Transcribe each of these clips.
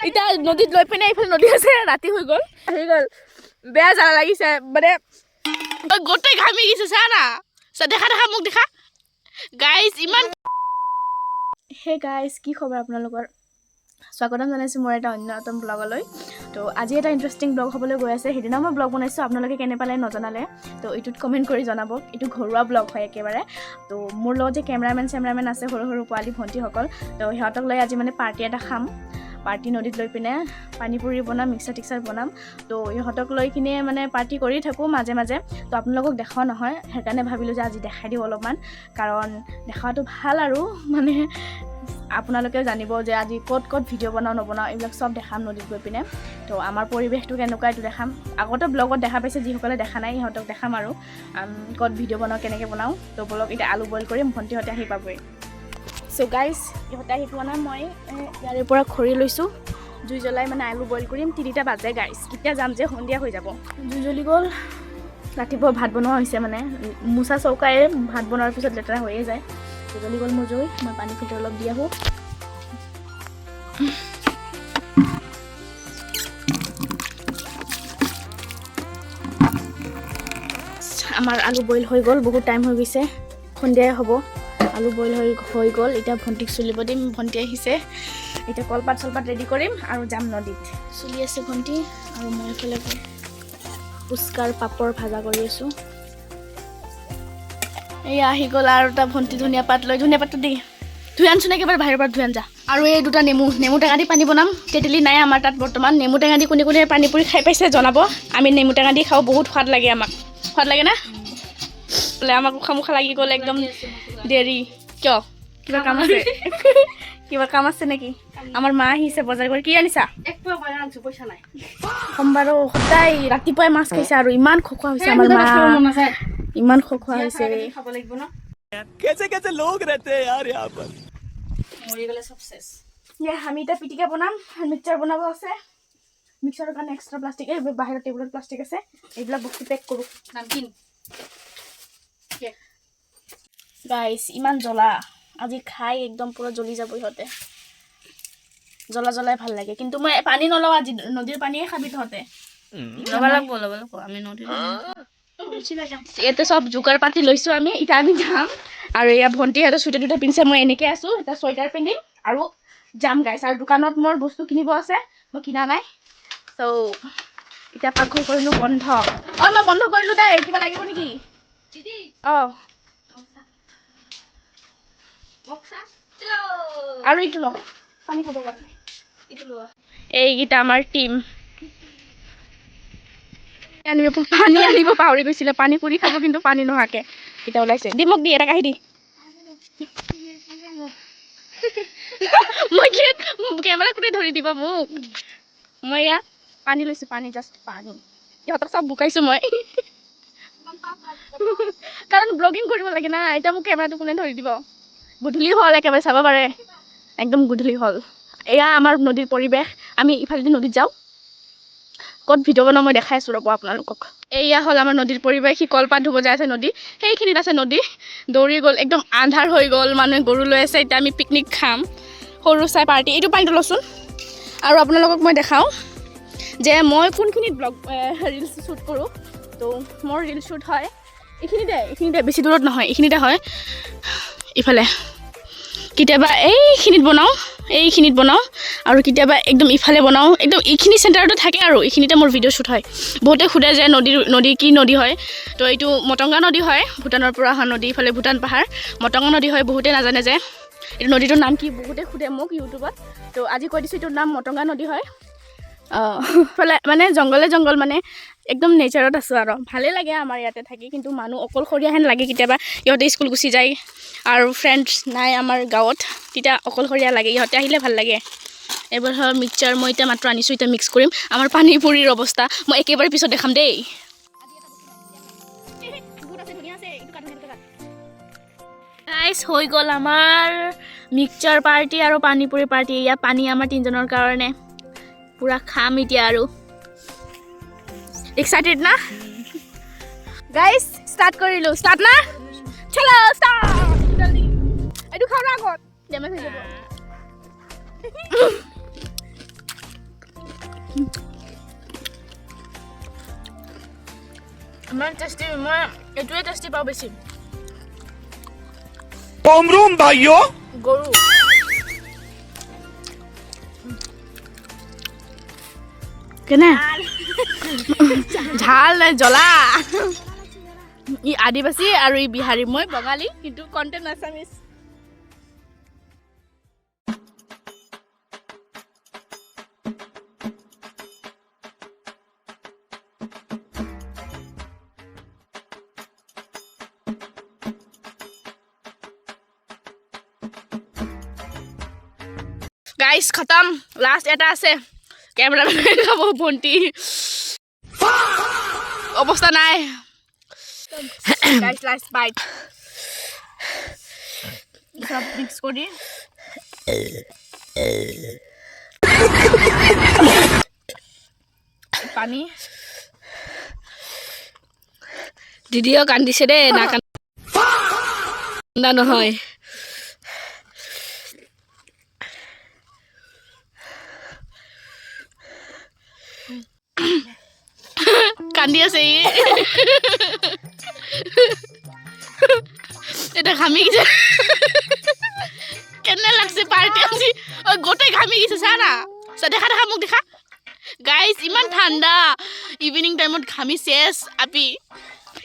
এতিয়া নদীত লৈ পিনে এইফালে নদী আছে ৰাতি হৈ গ'ল বেয়া জ্বালা লাগিছে মানে গোটেই ঘামি গৈছে চা না দেখা দেখা মোক দেখা গাইজ ইমান হে গাইজ কি খবৰ আপোনালোকৰ স্বাগতম জনাইছোঁ মোৰ এটা অন্যতম ব্লগলৈ তো আজি এটা ইণ্টাৰেষ্টিং ব্লগ হ'বলৈ গৈ আছে সেইদিনা মই ব্লগ বনাইছোঁ আপোনালোকে কেনে পালে নজনালে তো এইটোত কমেণ্ট কৰি জনাব এইটো ঘৰুৱা ব্লগ হয় একেবাৰে তো মোৰ লগত যে কেমেৰামেন আছে সৰু সৰু পোৱালি ভণ্টিসকল তো সিহঁতক লৈ আজি মানে পাৰ্টি এটা খাম পাৰ্টি নদীত লৈ পিনে পানী পুৰি বনাম মিক্সাৰ টিক্সাৰ বনাম তো ইহঁতক লৈ কিনে মানে পাৰ্টি কৰি থাকোঁ মাজে মাজে তো আপোনালোকক দেখাও নহয় সেইকাৰণে ভাবিলোঁ যে আজি দেখাই দিওঁ অলপমান কাৰণ দেখাটো ভাল আৰু মানে আপোনালোকে জানিব যে আজি ক'ত ভিডিঅ' বনাওঁ নবনাওঁ এইবিলাক চব দেখাম নদীত গৈ পিনে তো আমাৰ পৰিৱেশটো কেনেকুৱা এইটো দেখাম আগতে ব্লগত দেখা পাইছে যিসকলে দেখা নাই সিহঁতক দেখাম আৰু ক'ত ভিডিঅ' বনাওঁ কেনেকৈ বনাওঁ তো ব্লগ এতিয়া আলু বইল কৰিম ভণ্টিহঁতে আহি পাবই চ' গাইজ ইহঁতে আহি পোৱা নাই মই ইয়াৰে পৰা খৰি লৈছোঁ জুই জ্বলাই মানে আলু বইল কৰিম 3টা বাজে গাইজ কেতিয়া যাম যে সন্ধিয়া হৈ যাব জুই জ্বলি গ'ল ৰাতিপুৱা ভাত বনোৱা হৈছে মানে মোচা চৌকাই ভাত বনোৱাৰ পিছত লেতেৰা হৈয়ে যায় জ্বলি গ'ল মোৰ জুই মই পানী ফিল্টাৰ অলপ দি আহোঁ আমাৰ আলু বইল হৈ গ'ল বহুত টাইম হৈ গৈছে সন্ধিয়াই হ'ব আলু বইল হৈ গ'ল এতিয়া ভণ্টিক চুলিব দিম ভণ্টি আহিছে এতিয়া কলপাত চলপাত ৰেডি কৰিম আৰু যাম নদীত চুলি আছে ভণ্টি আৰু মই এইফালে পুচকাৰ পাপৰ ভাজা কৰি আছোঁ এয়া আহি গ'ল আৰু এটা ভণ্টি ধনিয়া পাত লৈ ধনিয়া পাতটো দি ধুই আনচোন একেবাৰে বাহিৰৰ পৰা ধুই আন যা আৰু এই 2টা নেমু টেঙা দি পানী বনাম তেতেলী নাই আমাৰ তাত বৰ্তমান নেমু টেঙা দি কোনে পানী পুৰি খাই পাইছে জনাব আমি নেমু টেঙা দি খাওঁ বহুত সোৱাদ লাগে আমাক সোৱাদ লাগে না বোলে আমাক মুখা লাগি গ'ল একদম দেৰি কিয় কিবা কাম আছে নেকি আমাৰ মা আহিছে বজাৰ কৰি কি আনিছা সোমবাৰো সদায় ৰাতিপুৱাই মাছ খাইছে আৰু ইমান খোৱা হৈছে আমাৰ মা ইমান খোৱা হৈছে আমি এতিয়া পিটিকা বনাম মিক্সাৰ বনাব আছে মিক্সাৰৰ কাৰণে এক্সট্ৰা প্লাষ্টিক বাহিৰৰ টেবুলত প্লাষ্টিক আছে এইবিলাক বস্তু পেক কৰোঁ গাইছ ইমান জ্বলা আজি খাই একদম পুৰা জ্বলি যাব ইহঁতে জ্বলাই ভাল লাগে কিন্তু মই পানী নলওঁ আজি নদীৰ পানীয়ে খাবি তহঁতে আমি নদীৰ ইয়াতে চব যোগাৰ পাতি লৈছোঁ আমি এতিয়া আমি যাম আৰু এয়া ভণ্টিহঁতে চুইটাৰ 2টা পিন্ধিছে মই এনেকৈ আছোঁ এটা চুৱেটাৰ পিন্ধিম আৰু যাম গাইছ আৰু দোকানত মোৰ বস্তু কিনিব আছে মই কিনা নাই চ' এতিয়া পাকঘৰ কৰিলোঁ বন্ধ মই বন্ধ কৰিলোঁ দেই কিবা লাগিব নেকি অঁ আৰু এইটো ল পানী খাব এইকেইটা আমাৰ টিম পানী আনিব পাহৰি গৈছিলে পানী পুৰি খাব কিন্তু পানী নোহোৱাকৈ এতিয়া ওলাইছে দি মোক দি এটা কাঢ়ি দি মই কেমেৰা কোনে ধৰি দিব মোক মই ইয়াত পানী লৈছোঁ পানী জাষ্ট পানী ইহঁতক চব বুকাইছোঁ মই কাৰণ ব্লগিং কৰিব লাগে না এতিয়া মোক কেমেৰাটো কোনে ধৰি দিব গধূলি হ'ল একেবাৰে চাব পাৰে একদম গধূলি হ'ল এয়া আমাৰ নদীৰ পৰিৱেশ আমি ইফালেদি নদীত যাওঁ ক'ত ভিডিঅ' বনাওঁ মই দেখাই আছোঁ ৰ'ব আপোনালোকক এয়া হ'ল আমাৰ নদীৰ পৰিৱেশ সি কলপাত ধুব যাই আছে নদী সেইখিনিত আছে নদী দৌৰি গ'ল একদম আন্ধাৰ হৈ গ'ল মানুহে গৰু লৈ আছে এতিয়া আমি পিকনিক খাম সৰু চাই পাৰ্টি এইটো পানীটো লচোন আৰু আপোনালোকক মই দেখাওঁ যে মই কোনখিনিত ব্লগ ৰিলচ শ্বুট কৰোঁ তো মোৰ ৰিল শ্বুট হয় এইখিনিতে বেছি দূৰত নহয় এইখিনিতে হয় ইফালে কেতিয়াবা এইখিনিত বনাওঁ আৰু কেতিয়াবা একদম ইফালে বনাওঁ একদম এইখিনি চেণ্টাৰটো থাকে আৰু এইখিনিতে মোৰ ভিডিঅ' শ্বুট হয় বহুতে সোধে যে নদী কি নদী হয় তো এইটো মটংগা নদী হয় ভূটানৰ পৰা অহা নদী ইফালে ভূটান পাহাৰ মটংগা নদী হয় বহুতে নাজানে যে এইটো নদীটোৰ নাম কি বহুতে সোধে মোক ইউটিউবত তো আজি কৈ দিছোঁ এইটোৰ নাম মটংগা নদী হয় ইফালে মানে জংঘল মানে একদম নেচাৰত আছোঁ আৰু ভালেই লাগে আমাৰ ইয়াতে থাকি কিন্তু মানুহ অকলশৰীয়া হেন লাগে কেতিয়াবা ইহঁতে স্কুল গুচি যায় আৰু ফ্ৰেণ্ডছ নাই আমাৰ গাঁৱত তেতিয়া অকলশৰীয়া লাগে ইহঁতে আহিলে ভাল লাগে এইবাৰ মিক্সাৰ মই এতিয়া মাত্ৰ আনিছোঁ এতিয়া মিক্স কৰিম আমাৰ পানী পুৰিৰ অৱস্থা মই একেবাৰে পিছত দেখাম দেই গাইছ হৈ গ'ল আমাৰ মিক্সাৰ পাৰ্টি আৰু পানী পুৰি পাৰ্টি ইয়াত পানী আমাৰ 3জনৰ কাৰণে পুৰা খাম এতিয়া আৰু এক্সাইটেড না গাইছ ষ্টাৰ্ট কৰিলোঁ ষ্টাৰ্ট না চলো ষ্টাৰ্ট জলদি এইটো খাওঁ না আগত ডেমেজ হৈ যাব ইমান টেষ্টি মই এইটোৱে টেষ্টি পাওঁ বেছি रोम भाइयों গৰু কেনে ঝাল নে জ্বলা ই আদিবাসী আৰু ই বিহাৰী মই বঙালী কিন্তু কণ্টেণ্ট আছামিজ गाइस खत्म लास्ट এটা আছে ক্যামেৰামেন খাব বন্টি অৱস্থা নাই গাইস লাষ্ট বাইট সব মিক্স কৰি পানী দিদিও কান্দিছে দে না কান্দা নহয় কান্দি আছে এটা ঘামি গেছে কেনে লাগছে পাৰ্টি আজি গোটেই ঘামি গেছে সারা দেখা দেখা মোক দেখা গাইস ইমান ঠাণ্ডা ইভিনিং টাইমত ঘামি শেষ আপি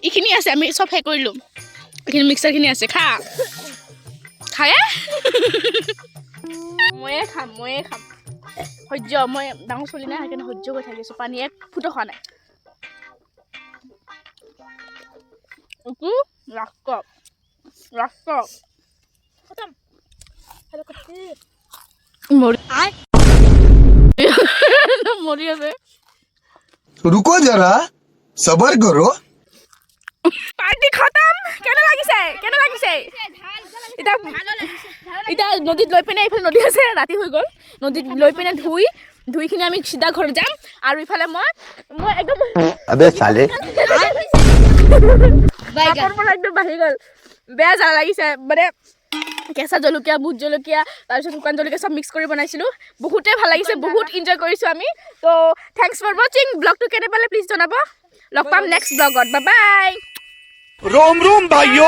ইখিনি আছে আমি সব হে কৰিলো ইখিনি মিক্সাৰ খিনি আছে খা খায় ময়ে খাম সহ্য মই ডাঙৰ চলি নাই সেইকাৰণে সহ্য কৰি থাকিছো পানী এক ফুটো খোৱা নাই खत्म हेलो कच्ची मोरी है रुको जरा सबर करो पार्टी खत्म केना লাগিছে এটা নদীত লৈ পিনে ইফালে নদী আছে ৰাতি হৈ গল নদীত লৈ পিনে ধুইখিনি আমি সিধা ঘৰ যাম আৰু ইফালে মই একদম अबे साले একদম বাহি গল বেয়া জ্বালা লাগিছে মানে কেঁচা জলকীয়া বুট জলকীয়া তাৰপিছত শুকান জলকীয়া সব মিক্স কৰি বনাইছিলো বহুতে ভাল লাগিছে বহুত এনজয় কৰিছো আমি তো থ্যাঙ্কস ফৰ ওয়াচিং ব্লগটো কেনে পালে প্লিজ জনাব লগ পাম নেক্সট ব্লগত বাই বাই रोम भाइयों